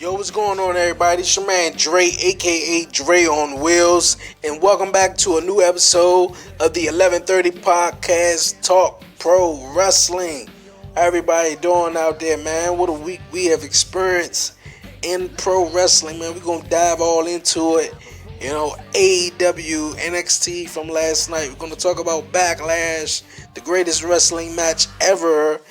Yo, what's going on, everybody? It's your man Dre, aka Dreonwheels, and welcome back to a new episode of the 1130 Podcast Talk Pro Wrestling. How everybody doing out there, man? What a week we have experienced in pro wrestling, man. We're gonna dive all into it. You know, AEW, NXT from last night. We're gonna talk about Backlash, the greatest wrestling match ever.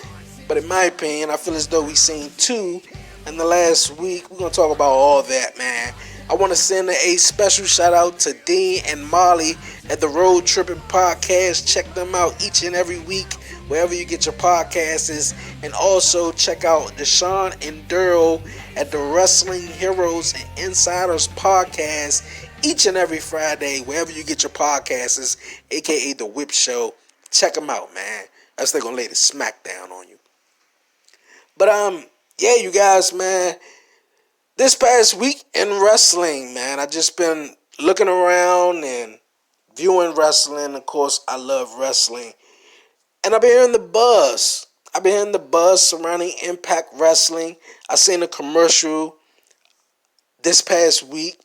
But in my opinion, I feel as though we've seen two in the last week. We're going to talk about all that, man. I want to send a special shout out to Dean and Molly at the Road Tripping Podcast. Check them out each and every week, wherever you get your podcasts. And also check out Deshaun and Daryl at the Wrestling Heroes and Insiders Podcast each and every Friday, wherever you get your podcasts, aka The Whip Show. Check them out, man. That's they're going to lay the SmackDown on you. But, yeah, you guys, man, this past week in wrestling, man, I just been looking around and viewing wrestling. Of course, I love wrestling. And I've been hearing the buzz. I've been hearing the buzz surrounding Impact Wrestling. I seen a commercial this past week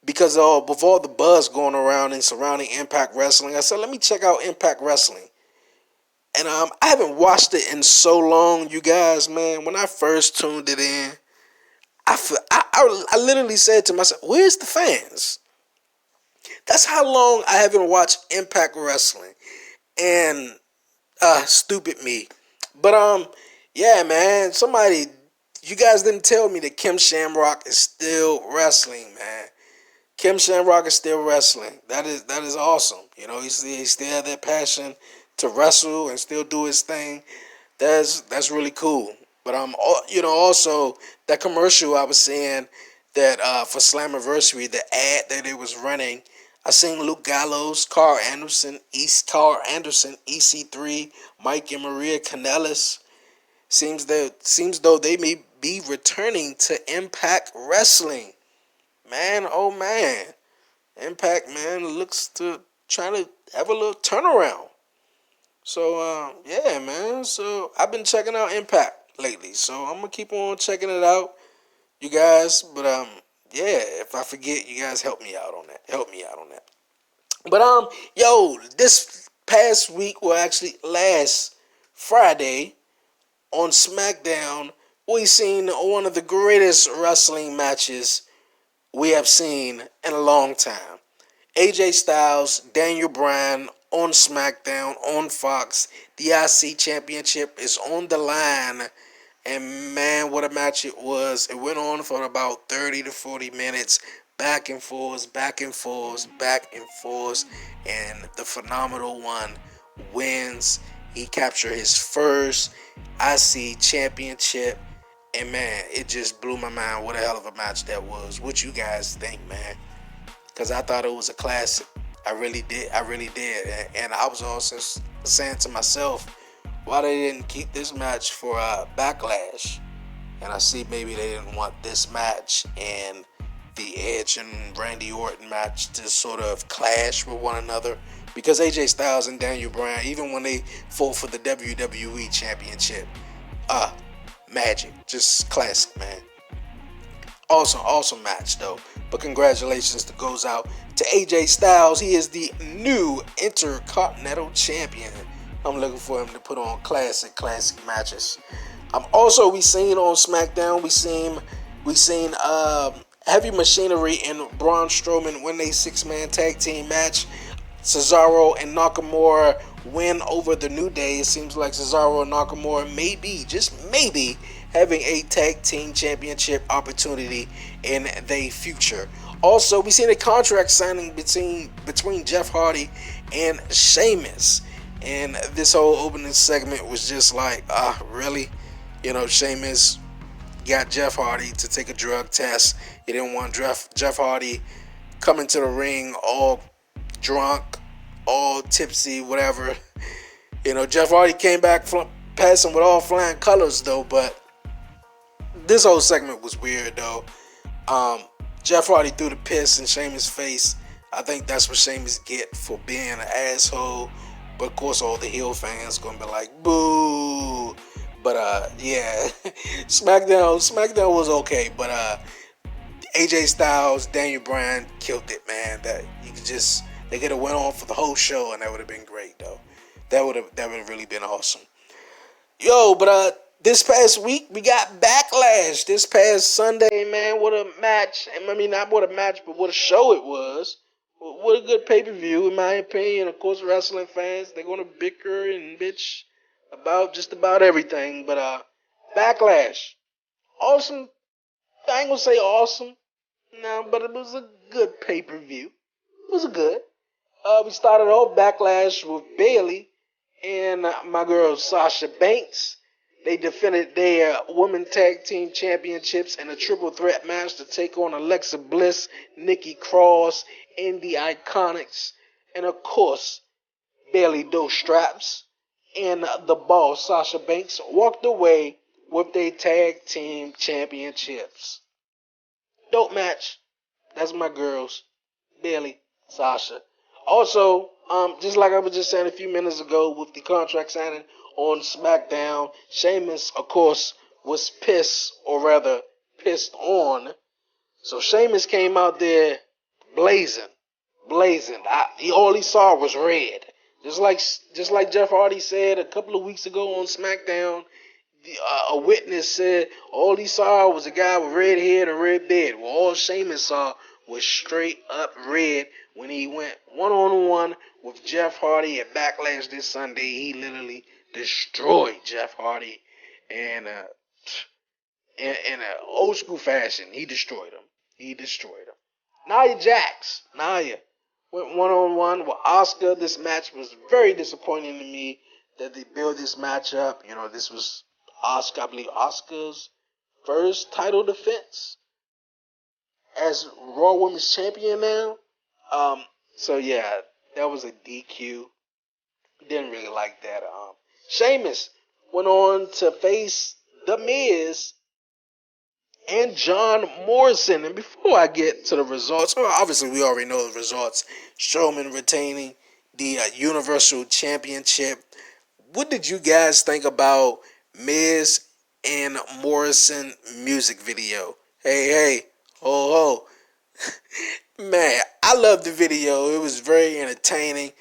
because with all the buzz going around and surrounding Impact Wrestling. I said, let me check out Impact Wrestling. And I haven't watched it in so long, you guys, man. When I first tuned it in, I literally said to myself, where's the fans? That's how long I haven't watched Impact Wrestling. And, stupid me. But, yeah, man, you guys didn't tell me that Kim Shamrock is still wrestling, man. Kim Shamrock is still wrestling. That is awesome. You know, he still had that passion to wrestle and still do his thing. That's really cool. But also that commercial I was saying that for Slammiversary, the ad that it was running, I seen Luke Gallows, Carl Anderson, EC3, Mike and Maria Kanellis. Seems though they may be returning to Impact Wrestling. Man, oh man, Impact, man, looks to trying to have a little turnaround. So, yeah, man. So, I've been checking out Impact lately. So, I'm going to keep on checking it out, you guys. But, yeah, if I forget, you guys help me out on that. But, this past week, well, actually, last Friday on SmackDown, we seen one of the greatest wrestling matches we have seen in a long time. AJ Styles, Daniel Bryan on SmackDown, on Fox. The IC Championship is on the line. And man, what a match it was. It went on for about 30 to 40 minutes. Back and forth. And the phenomenal one wins. He captured his first IC Championship. And man, it just blew my mind. What a hell of a match that was. What you guys think, man? Because I thought it was a classic. I really did. And I was also saying to myself, why they didn't keep this match for Backlash? And I see maybe they didn't want this match and the Edge and Randy Orton match to sort of clash with one another. Because AJ Styles and Daniel Bryan, even when they fought for the WWE Championship, magic. Just classic, man. Awesome match, though. But congratulations goes out to AJ Styles. He is the new Intercontinental Champion. I'm looking for him to put on classic matches. We seen on SmackDown, we seen Heavy Machinery and Braun Strowman win a 6-man tag team match. Cesaro and Nakamura win over the New Day. It seems like Cesaro and Nakamura maybe having a tag team championship opportunity in the future. Also, we seen a contract signing between Jeff Hardy and Sheamus. And this whole opening segment was just like, really? You know, Sheamus got Jeff Hardy to take a drug test. He didn't want Jeff Hardy coming to the ring all drunk, all tipsy, whatever. You know, Jeff Hardy came back passing with all flying colors, though, but this whole segment was weird, though. Jeff Hardy threw the piss in Sheamus' face. I think that's what Sheamus get for being an asshole. But of course, all the heel fans gonna be like, boo. But yeah, SmackDown was okay, but AJ Styles, Daniel Bryan killed it, man. That you could just they could have went on for the whole show, and that would have been great, though. That would have really been awesome. Yo, but this past week we got Backlash. This past Sunday, man, what a match! I mean, not what a match, but what a show it was. What a good pay per view, in my opinion. Of course, wrestling fans they're gonna bicker and bitch about just about everything, but Backlash, awesome. I ain't gonna say awesome, no, but it was a good pay per view. It was good. We started off Backlash with Bailey and my girl Sasha Banks. They defended their women tag team championships in a triple threat match to take on Alexa Bliss, Nikki Cross, and the Iconics. And of course, Bailey Doe Straps and the boss Sasha Banks walked away with their tag team championships. Dope match. That's my girls, Bailey, Sasha. Also, just like I was just saying a few minutes ago with the contract signing on SmackDown, Sheamus, of course, was pissed, or rather, pissed on. So Sheamus came out there blazing, blazing. All he saw was red. Just like Jeff Hardy said a couple of weeks ago on SmackDown, a witness said all he saw was a guy with red hair and a red beard. Well, all Sheamus saw was straight up red when he went one-on-one with Jeff Hardy at Backlash this Sunday. He literally destroyed Jeff Hardy, and in an old school fashion, he destroyed him. Nia Jax, went one-on-one with Asuka. This match was very disappointing to me that they built this match up. You know, this was Asuka, I believe Asuka's first title defense as Raw Women's Champion now. So yeah, that was a DQ. Didn't really like that. Sheamus went on to face The Miz and John Morrison. And before I get to the results, well, obviously we already know the results. Strowman retaining the Universal Championship. What did you guys think about Miz and Morrison music video? Hey, ho, man, I loved the video. It was very entertaining.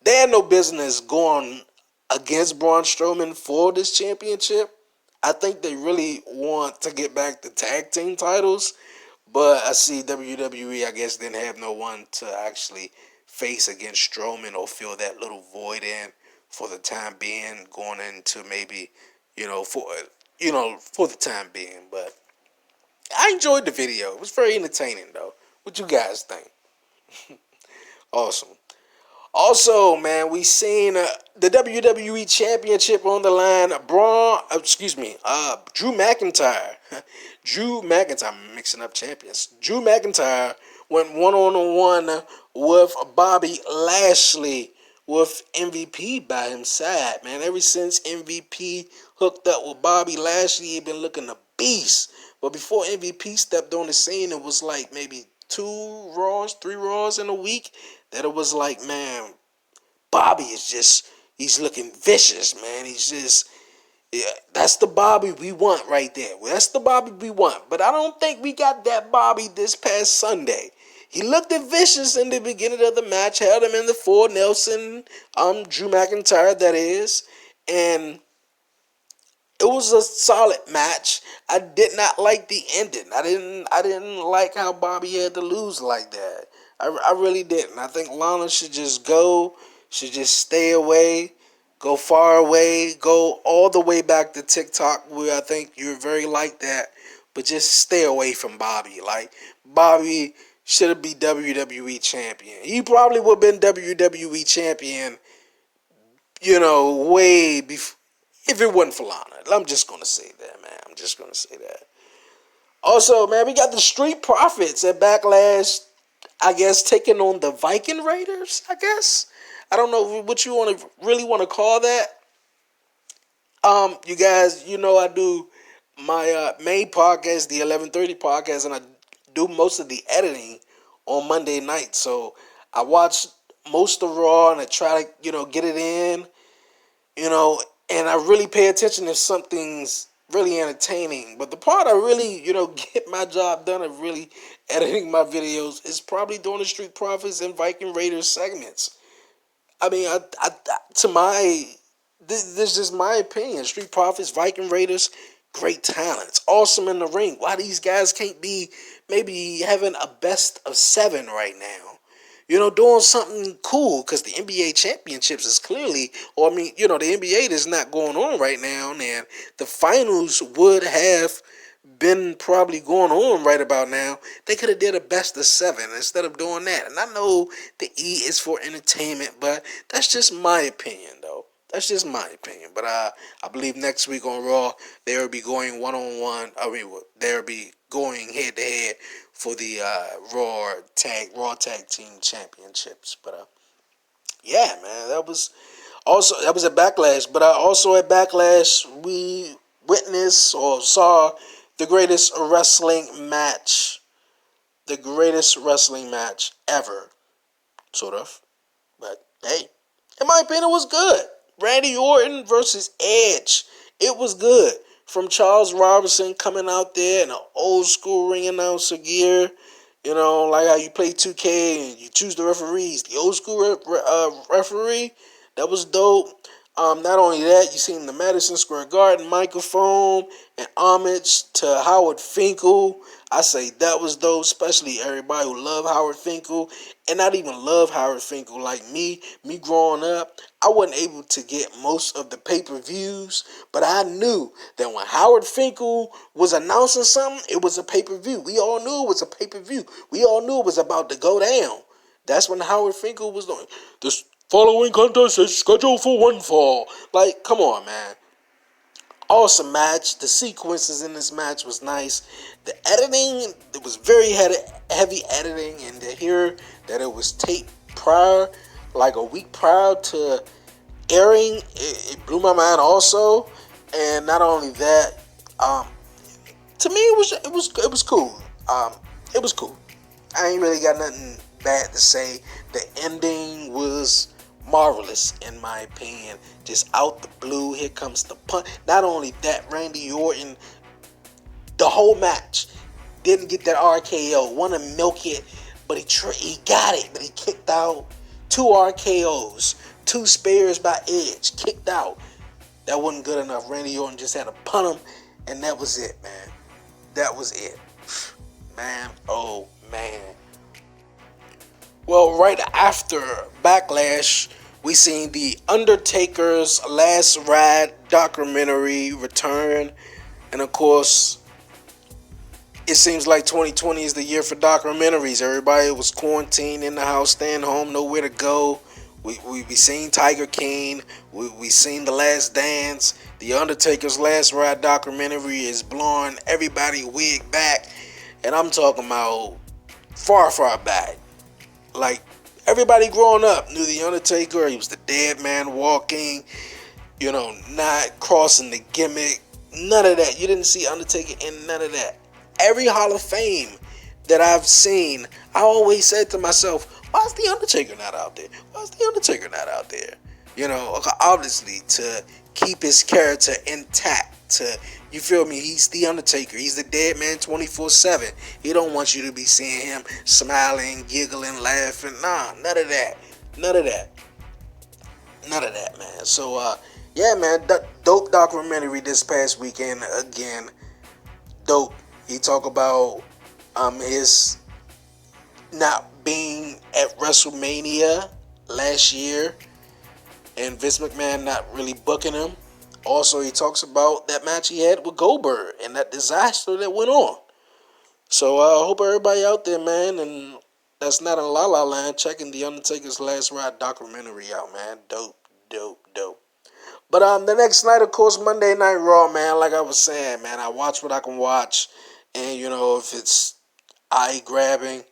They had no business going against Braun Strowman for this championship. I think they really want to get back the tag team titles, but I see WWE, I guess, didn't have no one to actually face against Strowman or fill that little void in for the time being, going into maybe, for the time being. But I enjoyed the video. It was very entertaining, though. What you guys think? Awesome. Also, man, we seen the WWE Championship on the line. Drew McIntyre. I'm mixing up champions. Drew McIntyre went one-on-one with Bobby Lashley with MVP by his side, man. Ever since MVP hooked up with Bobby Lashley, he been looking a beast. But before MVP stepped on the scene, it was like maybe 3 Raws in a week that it was like, man, Bobby he's looking vicious, man. That's the Bobby we want right there. Well, that's the Bobby we want. But I don't think we got that Bobby this past Sunday. He looked vicious in the beginning of the match, held him in the 4 Nelson, Drew McIntyre, that is, and it was a solid match. I did not like the ending. I didn't like how Bobby had to lose like that. I really didn't. I think Lana should just go. Should just stay away. Go far away. Go all the way back to TikTok, where I think you're very like that. But just stay away from Bobby. Like, Bobby should be WWE champion. He probably would have been WWE champion, way before, if it wasn't for Lana. I'm just going to say that, man. I'm just going to say that. Also, man, we got the Street Profits at Backlash, I guess, taking on the Viking Raiders, I guess. I don't know what you really want to call that. You guys, I do my main podcast, the 11:30 podcast, and I do most of the editing on Monday night. So I watch most of Raw and I try to, get it in, and I really pay attention if something's really entertaining. But the part I really, get my job done of really editing my videos is probably doing the Street Profits and Viking Raiders segments. I mean, to my, this is just my opinion. Street Profits, Viking Raiders, great talents, awesome in the ring. Why these guys can't be maybe having a best of 7 right now? Doing something cool, because the NBA championships is clearly, or I mean, the NBA is not going on right now, and the finals would have been probably going on right about now. They could have did a best of 7 instead of doing that. And I know the E is for entertainment, but that's just my opinion, though. That's just my opinion. But I believe next week on Raw, they will be going one-on-one. I mean, they'll be going head-to-head for the Raw Tag Team Championships. But yeah, man, that was a Backlash. But also at Backlash, we witnessed or saw the greatest wrestling match ever, sort of. But hey, in my opinion, it was good. Randy Orton versus Edge. It was good. From Charles Robinson coming out there in an old school ring announcer gear. Like how you play 2K and you choose the referees. The old school referee, that was dope. Not only that, you seen the Madison Square Garden microphone and homage to Howard Finkel. I say that was dope, especially everybody who love Howard Finkel and not even love Howard Finkel like me. Me growing up, I wasn't able to get most of the pay-per-views, but I knew that when Howard Finkel was announcing something, it was a pay-per-view. We all knew it was a pay-per-view. We all knew it was about to go down. That's when Howard Finkel was doing this. Following contest is scheduled for one fall. Like, come on, man. Awesome match. The sequences in this match was nice. The editing, it was very heavy editing, and to hear that it was taped prior, like a week prior to airing, it blew my mind also. And not only that, to me it was cool. It was cool. I ain't really got nothing bad to say. The ending was marvelous in my opinion. Just out the blue, here comes the punch. Not only that, Randy Orton, the whole match, didn't get that RKO. Want to milk it, but he got it. But he kicked out 2 RKOs, 2 spares by Edge, kicked out. That wasn't good enough. Randy Orton just had to punt him, and that was it, man. That was it. Man, oh man. Well, right after Backlash, we seen the Undertaker's Last Ride documentary return. And of course, it seems like 2020 is the year for documentaries. Everybody was quarantined in the house, staying home, nowhere to go. We seen Tiger King. We seen The Last Dance. The Undertaker's Last Ride documentary is blowing everybody wig back. And I'm talking about far, far back. Like, everybody growing up knew The Undertaker. He was the dead man walking, not crossing the gimmick. None of that. You didn't see Undertaker in none of that. Every Hall of Fame that I've seen, I always said to myself, why is The Undertaker not out there? Why is The Undertaker not out there? Obviously, to keep his character intact. You feel me? He's The Undertaker. He's the dead man 24/7. He don't want you to be seeing him smiling, giggling, laughing. Nah, none of that. None of that. None of that, man. So, yeah, man, dope documentary this past weekend. Again, dope. He talk about his not being at WrestleMania last year and Vince McMahon not really booking him. Also, he talks about that match he had with Goldberg and that disaster that went on. So I hope everybody out there, man, and that's not in La La Land, checking The Undertaker's Last Ride documentary out, man. Dope, dope, dope. But the next night, of course, Monday Night Raw, man, like I was saying, man, I watch what I can watch. And, if it's eye-grabbing,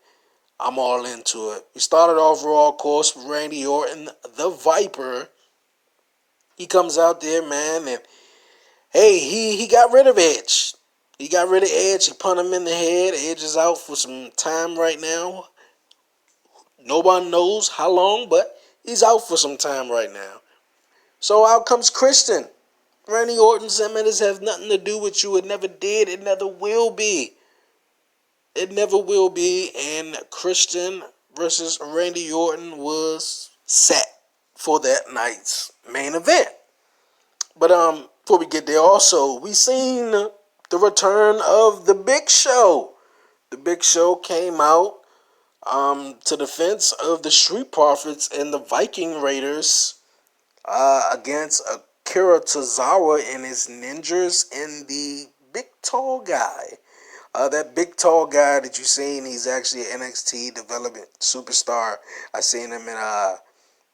I'm all into it. We started off Raw, of course, with Randy Orton, the Viper. He comes out there, man, and hey, he got rid of Edge. He got rid of Edge. He punched him in the head. Edge is out for some time right now. Nobody knows how long, but he's out for some time right now. So out comes Christian. Randy Orton's this have nothing to do with you. It never did. It never will be. It never will be. And Christian versus Randy Orton was set for that night's main event. But before we get there, also we seen the return of the Big Show. The Big Show came out to defense of the Street Profits and the Viking Raiders against Akira Tozawa and his ninjas and the big tall guy. That big tall guy that you seen, he's actually an NXT development superstar. I seen him in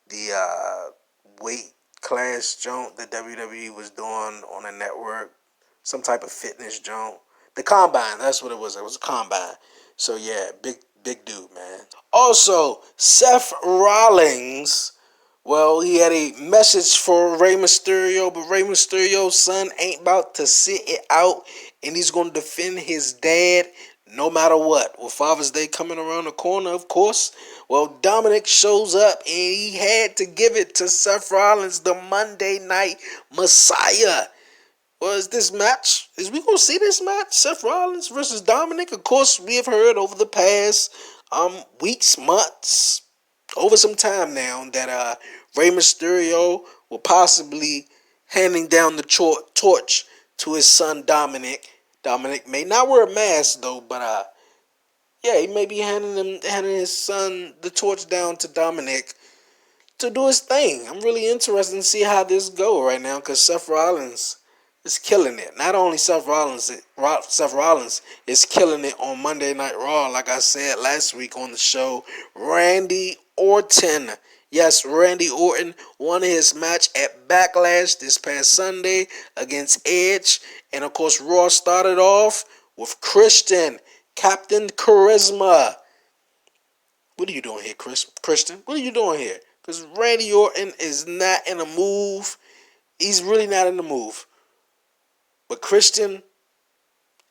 the weight class joint that WWE was doing on a network, some type of fitness joint. The Combine, that's what it was. It was a Combine. So yeah, big dude, man. Also, Seth Rollins, well, he had a message for Rey Mysterio, but Rey Mysterio's son ain't about to sit it out, and he's going to defend his dad no matter what. With Father's Day coming around the corner, of course, well, Dominic shows up, and he had to give it to Seth Rollins, the Monday Night Messiah. Well, is this match? Is we gonna see this match? Seth Rollins versus Dominic? Of course, we have heard over the past weeks, months, over some time now that Rey Mysterio will possibly handing down the torch to his son Dominic. Dominic may not wear a mask though, but yeah, he may be handing his son the torch down to Dominic to do his thing. I'm really interested to see how this go right now because Seth Rollins is killing it. Not only Seth Rollins is killing it on Monday Night Raw, like I said last week on the show. Randy Orton. Yes, Randy Orton won his match at Backlash this past Sunday against Edge. And of course, Raw started off with Christian, Captain Charisma. What are you doing here, Christian? What are you doing here? Because Randy Orton is not in a move. He's really not in the move. But Christian,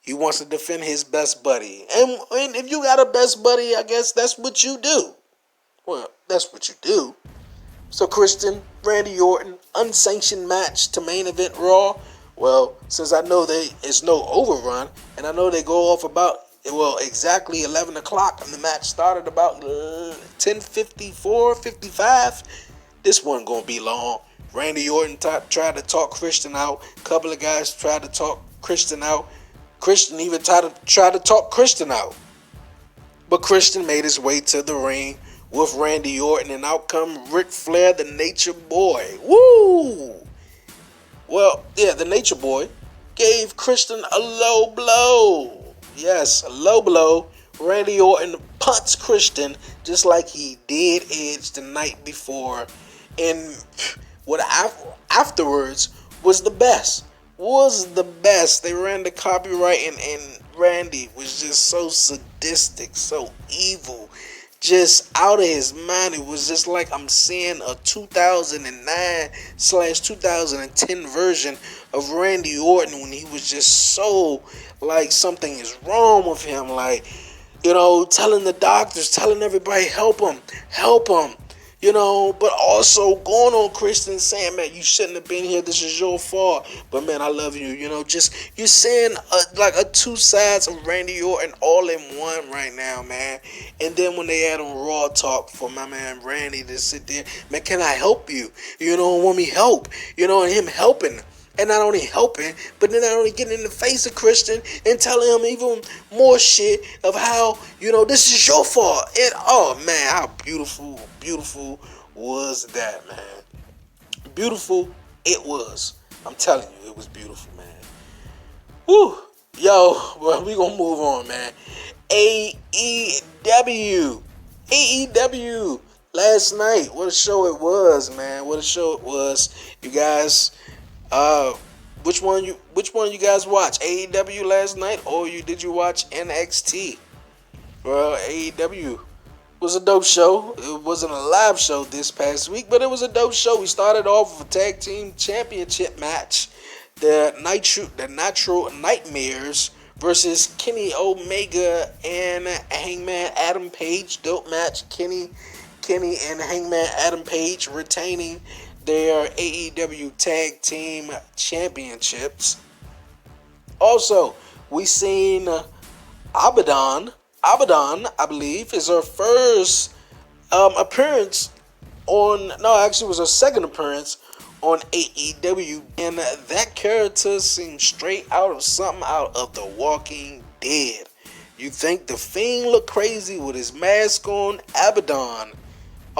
he wants to defend his best buddy. And if you got a best buddy, I guess that's what you do. Well, that's what you do. So Christian, Randy Orton, unsanctioned match to main event Raw. Well, since I know it's no overrun, and I know they go off about, exactly 11 o'clock, and the match started about 10:54, 55. This one gonna be long. Randy Orton tried to talk Christian out. A couple of guys tried to talk Christian out. Christian even tried to talk Christian out. But Christian made his way to the ring with Randy Orton, and out come Ric Flair, the Nature Boy. Woo! Well, yeah, the Nature Boy gave Christian a low blow. Yes, a low blow. Randy Orton punts Christian just like he did Edge the night before. And what afterwards was the best. They ran the copyright, and Randy was just so sadistic, so evil, just out of his mind. It was just like I'm seeing a 2009/2010 version of Randy Orton when he was just so like something is wrong with him, like, telling the doctors, telling everybody, help him, but also going on Christian saying, man, you shouldn't have been here. This is your fault. But, man, I love you. Just you're saying like two sides of Randy Orton all in one right now, man. And then when they had on Raw Talk for my man Randy to sit there, man, can I help you? Want me help? And him helping. And not only helping, but then not only getting in the face of Christian and telling him even more shit of how, this is your fault. And, oh, man, how beautiful was that, man? Beautiful it was. I'm telling you, it was beautiful, man. Woo. Yo, well, we gonna move on, man. AEW. Last night, what a show it was, man. What a show it was. You guys... which one you guys watch? AEW last night, or did you watch NXT? Well, AEW was a dope show. It wasn't a live show this past week, but it was a dope show. We started off with a tag team championship match. The Nitro Nightmares versus Kenny Omega and Hangman Adam Page. Dope match. Kenny and Hangman Adam Page retaining their AEW Tag Team Championships. Also, we seen Abaddon. Abaddon, I believe, is her first appearance on. No, actually, it was her second appearance on AEW, and that character seems straight out of something out of The Walking Dead. You think the Fiend looked crazy with his mask on? Abaddon.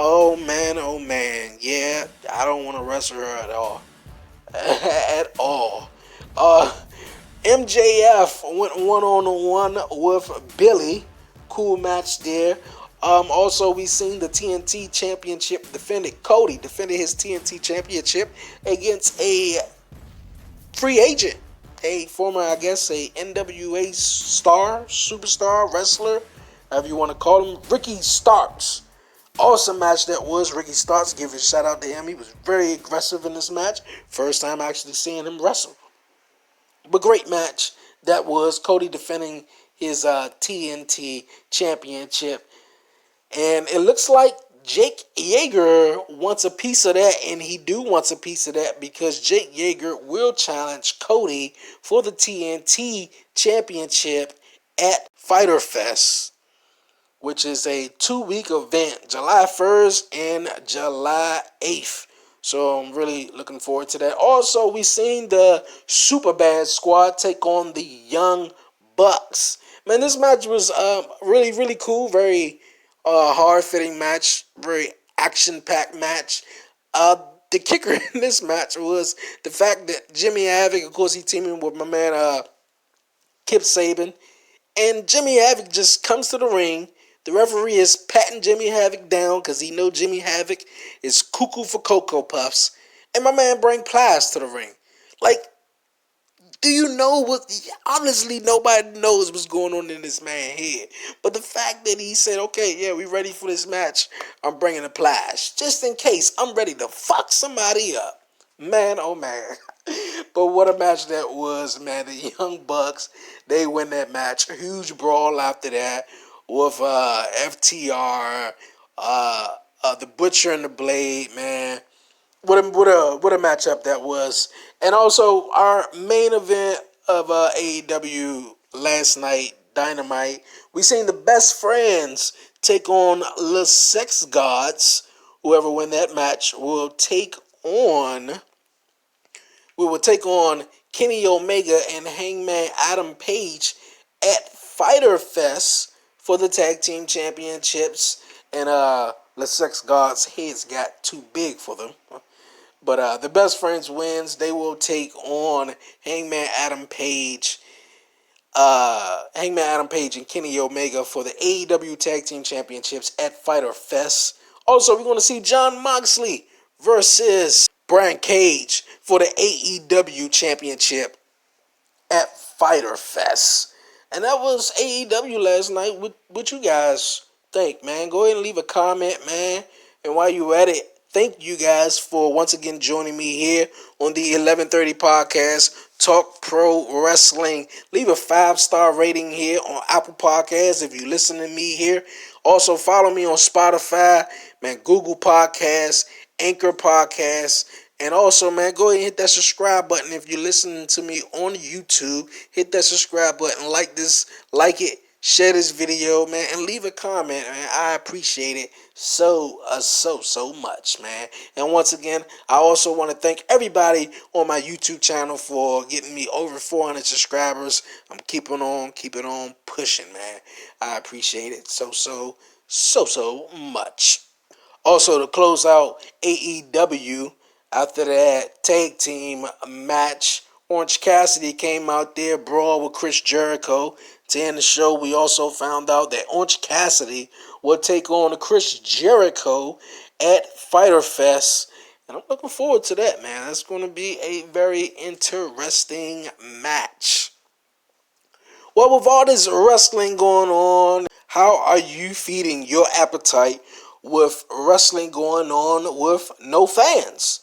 Oh man, yeah, I don't want to wrestle her at all. At all. MJF went one-on-one with Billy. Cool match there. Also, we seen the TNT Championship defended. Cody defended his TNT Championship against a free agent. A former, I guess, a NWA star, superstar, wrestler, however you want to call him, Ricky Starks. Awesome match that was. Ricky Starks, give a shout out to him. He was very aggressive in this match. First time actually seeing him wrestle. But great match that was. Cody defending his TNT Championship. And it looks like Jake Yeager wants a piece of that, and he wants a piece of that because Jake Yeager will challenge Cody for the TNT Championship at Fyter Fest, which is a 2-week event, July 1st and July 8th. So I'm really looking forward to that. Also, we seen the Superbad Squad take on the Young Bucks. Man, this match was really, really cool. Very hard-fitting match. Very action-packed match. The kicker in this match was the fact that Jimmy Havoc, of course, he teaming with my man Kip Sabian. And Jimmy Havoc just comes to the ring. The referee is patting Jimmy Havoc down because he know Jimmy Havoc is cuckoo for Cocoa Puffs. And my man bring Plies to the ring. Like, do you know what? Honestly, nobody knows what's going on in this man's head. But the fact that he said, okay, yeah, we ready for this match. I'm bringing the Plies. Just in case I'm ready to fuck somebody up. Man, oh man. But what a match that was, man. The Young Bucks, they win that match. A huge brawl after that with FTR, the Butcher and the Blade, man. What a matchup that was. And also our main event of AEW last night, Dynamite. We seen the Best Friends take on the Sex Gods. Whoever win that match will take on Kenny Omega and Hangman Adam Page at Fyter Fest for the Tag Team Championships. And the Sex Gods' heads got too big for them. But the Best Friends wins. They will take on Hangman Adam Page and Kenny Omega for the AEW Tag Team Championships at Fyter Fest. Also, we're going to see Jon Moxley versus Brian Cage for the AEW Championship at Fyter Fest. And that was AEW last night. What you guys think, man? Go ahead and leave a comment, man. And while you at it, thank you guys for once again joining me here on the 1130 podcast, Talk Pro Wrestling. Leave a 5-star rating here on Apple Podcasts if you listen to me here. Also, follow me on Spotify, man, Google Podcasts, Anchor Podcasts. And also, man, go ahead and hit that subscribe button if you're listening to me on YouTube. Hit that subscribe button, like it, share this video, man, and leave a comment, man. I appreciate it so much, man. And once again, I also want to thank everybody on my YouTube channel for getting me over 400 subscribers. I'm keeping on pushing, man. I appreciate it so much. Also, to close out AEW, after that tag team match, Orange Cassidy came out there, brawl with Chris Jericho. To end the show, we also found out that Orange Cassidy will take on Chris Jericho at Fyter Fest. And I'm looking forward to that, man. That's going to be a very interesting match. Well, with all this wrestling going on, how are you feeding your appetite with wrestling going on with no fans?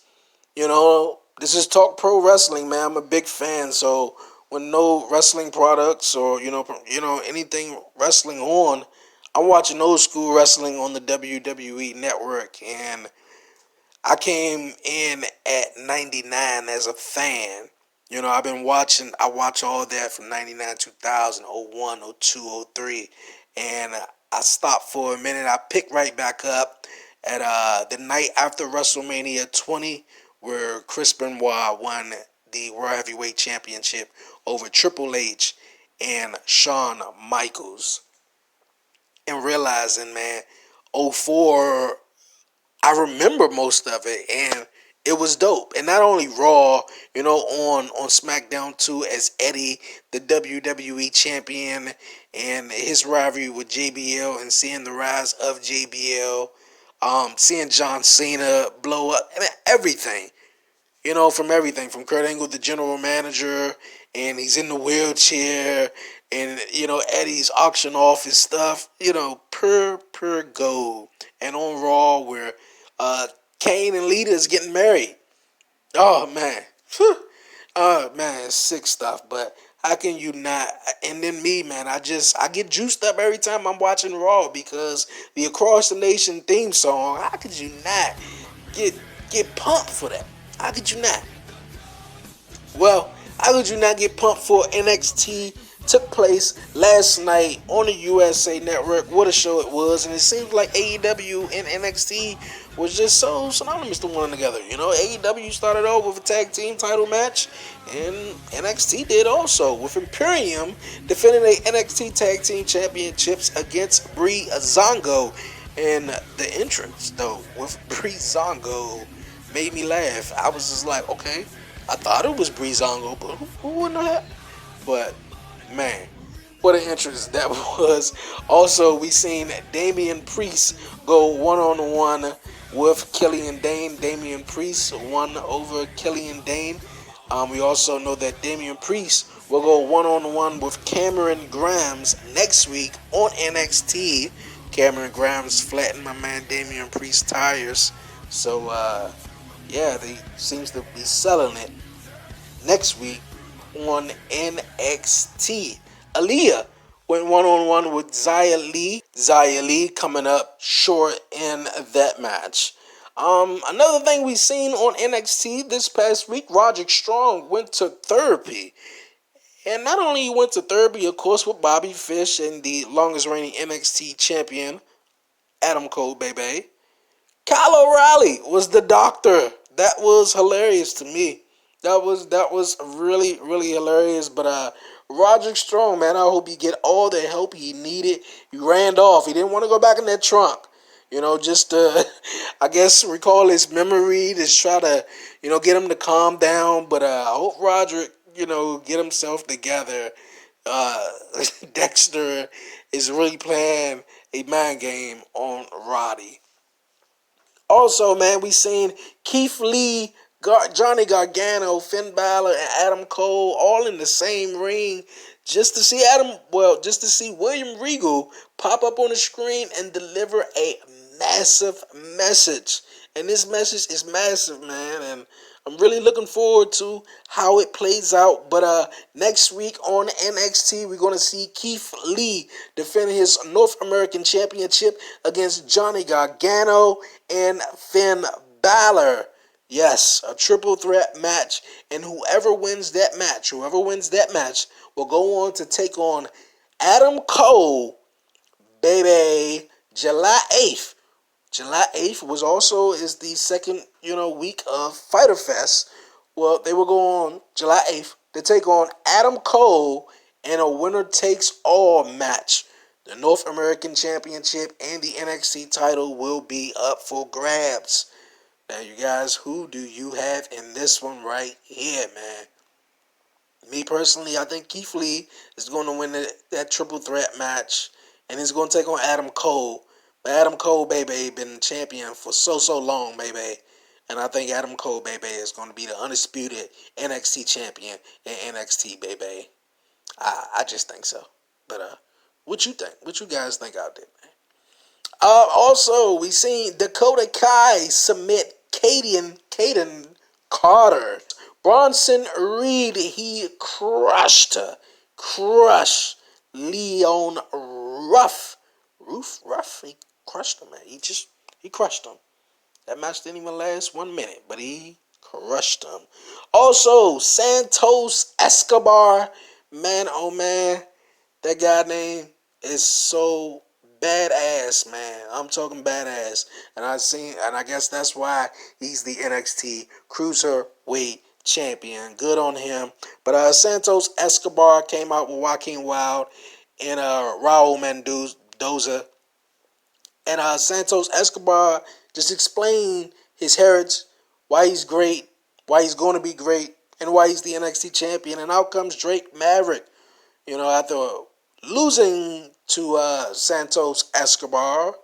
You know, this is Talk Pro Wrestling, man. I'm a big fan, so when no wrestling products or you know anything wrestling on, I'm watching old school wrestling on the WWE network, and I came in at 99 as a fan. I've been watching, I watch all that from 99, 2000, 01, 02, 03. And I stopped for a minute. I picked right back up at the night after WrestleMania 20, where Chris Benoit won the World Heavyweight Championship over Triple H and Shawn Michaels. And realizing, man, '04, I remember most of it, and it was dope. And not only Raw, on SmackDown too, as Eddie, the WWE champion, and his rivalry with JBL, and seeing the rise of JBL, seeing John Cena blow up, I mean, everything. From everything, from Kurt Angle, the general manager, and he's in the wheelchair, and Eddie's auction off his stuff, pure gold. And on Raw, where Kane and Lita is getting married. Oh man, oh man, it's sick stuff. But how can you not? And then me, man, I get juiced up every time I'm watching Raw, because the Across the Nation theme song. How could you not get pumped for that? How could you not? Well, how could you not get pumped for NXT? Took place last night on the USA Network. What a show it was. And it seems like AEW and NXT was just so synonymous to one another. AEW started off with a tag team title match, and NXT did also, with Imperium defending their NXT tag team championships against Brie Zongo. And the entrance, though, with Brie Zongo made me laugh. I was just like, okay, I thought it was Brie Zongo, but who wouldn't have? But man, what an entrance that was. Also, we seen Damian Priest go one-on-one with Killian Dane. Damian Priest won over Killian Dane. We also know that Damian Priest will go one-on-one with Cameron Grimes next week on NXT. Cameron Grimes flattened my man Damian Priest's tires. So, yeah, they seems to be selling it next week on NXT. Aaliyah went one-on-one with Xia Li. Xia Li coming up short in that match. Another thing we seen on NXT this past week, Roderick Strong went to therapy. And not only he went to therapy, of course, with Bobby Fish and the longest reigning NXT champion, Adam Cole, baby. Kyle O'Reilly was the doctor. That was hilarious to me. That was really, really hilarious. But Roderick Strong, man, I hope he get all the help he needed. He ran off. He didn't want to go back in that trunk. Just to, I guess, recall his memory, just try to, get him to calm down. But I hope Roderick, get himself together. Dexter is really playing a mind game on Roddy. Also, man, we seen Keith Lee, Johnny Gargano, Finn Balor, and Adam Cole all in the same ring, just to see William Regal pop up on the screen and deliver a massive message. And this message is massive, man, and I'm really looking forward to how it plays out. But next week on NXT, we're going to see Keith Lee defend his North American Championship against Johnny Gargano and Finn Balor. Yes, a triple threat match. And whoever wins that match will go on to take on Adam Cole, baby, July 8th. July 8th is the second, week of Fyter Fest. Well, they will go on July 8th to take on Adam Cole in a winner takes all match. The North American Championship and the NXT title will be up for grabs. Now, you guys, who do you have in this one right here, man? Me personally, I think Keith Lee is going to win that triple threat match, and he's going to take on Adam Cole. Adam Cole, baby, been champion for so long, baby. And I think Adam Cole, baby, is going to be the undisputed NXT champion in NXT, baby. I just think so. But what you think? What you guys think out there, man? Also, we seen Dakota Kai submit Caden Carter. Bronson Reed, he crushed Leon Ruff. He crushed him, man. He crushed him. That match didn't even last 1 minute, but he crushed him. Also, Santos Escobar, man, oh man, that guy name is so badass, man. I'm talking badass, and I guess that's why he's the NXT Cruiserweight Champion. Good on him. But Santos Escobar came out with Joaquin Wilde and Raul Mendoza, and Santos Escobar just explained his heritage, why he's great, why he's going to be great, and why he's the NXT champion. And out comes Drake Maverick, after losing to Santos Escobar,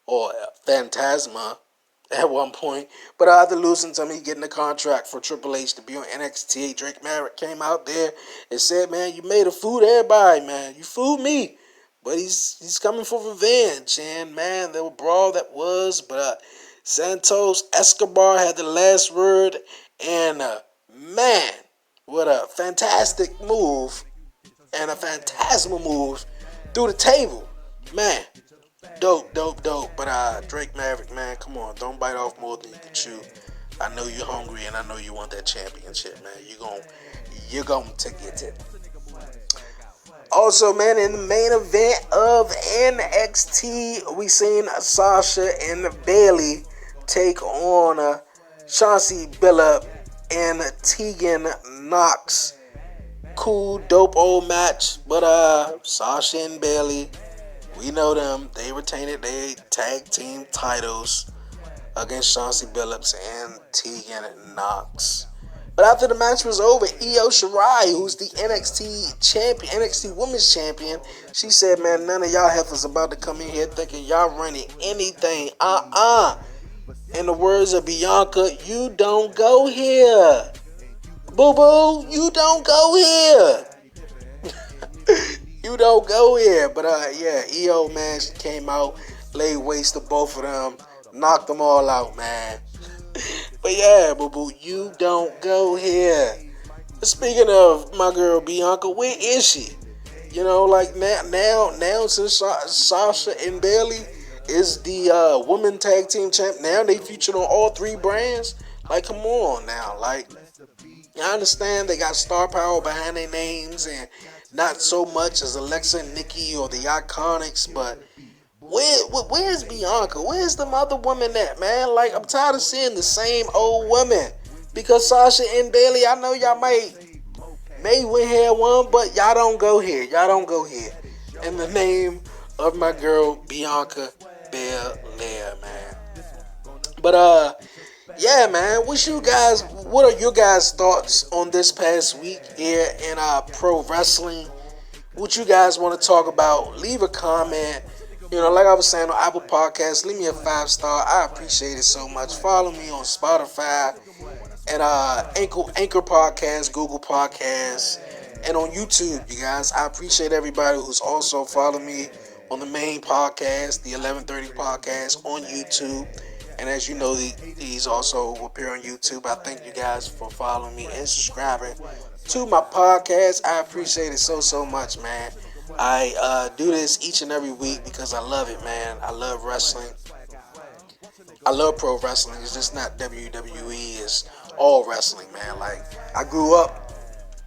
or Phantasma, at one point. But after losing to him, he getting a contract for Triple H to be on NXT. Drake Maverick came out there and said, man, you made a fool to everybody, man. You fooled me. But he's coming for revenge. And, man, there was a brawl that was. But Santos Escobar had the last word. And, man, what a fantastic move. And a phantasmal move through the table. Man, dope. But Drake Maverick, man, come on. Don't bite off more than you can chew. I know you're hungry and I know you want that championship, man. You're going to get it. Also, man, in the main event of NXT, we seen Sasha and Bayley take on Chauncey Billups and Tegan Knox. Cool, dope old match. But Sasha and Bayley, we know them. They retained their tag team titles against Chauncey Billups and Tegan Knox. But after the match was over, Io Shirai, who's the NXT champion, NXT Women's Champion, she said, man, none of y'all heifers about to come in here thinking y'all running anything. In the words of Bianca, you don't go here. Boo-boo, you don't go here. You don't go here. But, yeah, Io, man, she came out, laid waste to both of them, knocked them all out, man. But yeah, boo-boo, you don't go here. Speaking of my girl Bianca, where is she? Like now since Sasha and Bayley is the women tag team champ, now they featured on all three brands. Like, come on now. Like, I understand they got star power behind their names and not so much as Alexa and Nikki or the Iconics, but where's Bianca? Where's the other woman at, man? Like, I'm tired of seeing the same old women. Because Sasha and Bayley, I know y'all may win here one, but y'all don't go here. Y'all don't go here. In the name of my girl Bianca Belair, man. But yeah, man. What are your guys' thoughts on this past week here in pro wrestling? What you guys want to talk about? Leave a comment. Like I was saying on Apple Podcasts, leave me a 5-star. I appreciate it so much. Follow me on Spotify and Anchor Podcasts, Google Podcasts, and on YouTube, you guys. I appreciate everybody who's also following me on the main podcast, the 1130 podcast on YouTube. And as you know, these also appear on YouTube. I thank you guys for following me and subscribing to my podcast. I appreciate it so much, man. I do this each and every week because I love it, man. I love wrestling. I love pro wrestling. It's just not WWE. It's all wrestling, man. Like, I grew up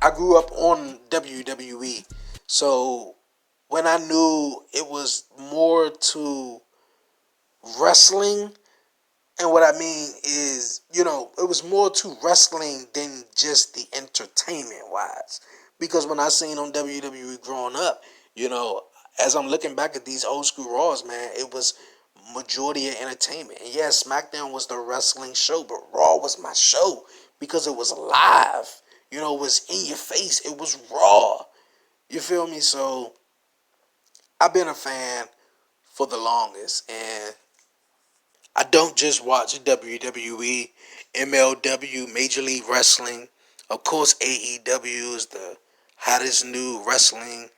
on WWE. So when I knew it was more to wrestling, and what I mean is, it was more to wrestling than just the entertainment wise. Because when I seen on WWE growing up, as I'm looking back at these old school Raws, man, it was majority of entertainment. And yes, SmackDown was the wrestling show, but Raw was my show because it was live. It was in your face. It was raw. You feel me? So I've been a fan for the longest, and I don't just watch WWE, MLW, Major League Wrestling. Of course, AEW is the hottest new wrestling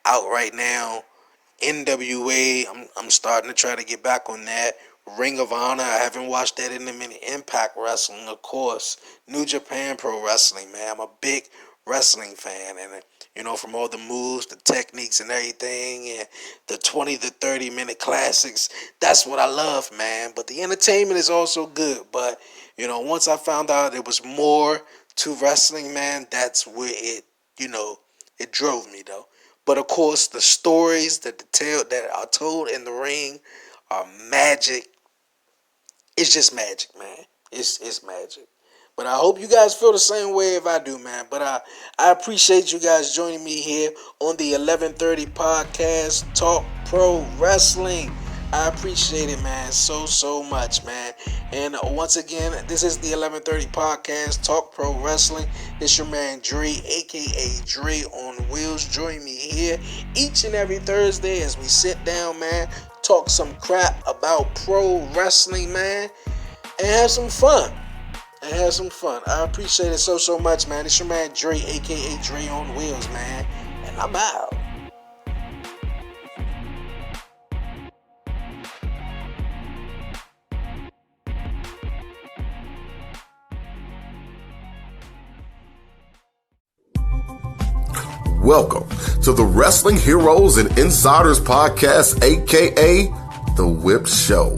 out right now. NWA, I'm starting to try to get back on that. Ring of Honor, I haven't watched that in a minute. Impact Wrestling, of course. New Japan Pro Wrestling, man. I'm a big wrestling fan, and from all the moves, the techniques and everything, and the 20 to 30 minute classics. That's what I love, man. But the entertainment is also good. But, once I found out there was more to wrestling, man, that's where it drove me, though. But of course, the stories, the detail that are told in the ring are magic. It's just magic, man. It's magic. But I hope you guys feel the same way if I do, man. But I appreciate you guys joining me here on the 1130 podcast, Talk Pro Wrestling. I appreciate it, man, so much, man. And once again, this is the 1130 podcast, Talk Pro Wrestling. It's your man Dre, a.k.a. Dre on Wheels. Join me here each and every Thursday as we sit down, man, talk some crap about pro wrestling, man, and have some fun. I appreciate it so much, man. It's your man Dre, a.k.a. Dre on Wheels, man. And I'm out. Welcome to the Wrestling Heroes and Insiders Podcast, aka The Whip Show.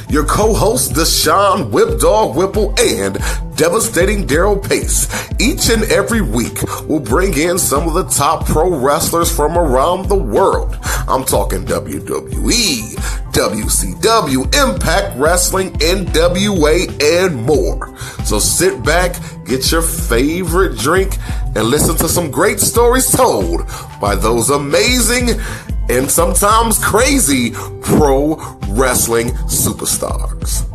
Your co-hosts, Deshaun Whip Dog Whipple and Devastating Daryl Pace, each and every week will bring in some of the top pro wrestlers from around the world. I'm talking WWE, WCW, Impact Wrestling, NWA, and more. So sit back, get your favorite drink, and listen to some great stories told by those amazing and sometimes crazy pro wrestling superstars.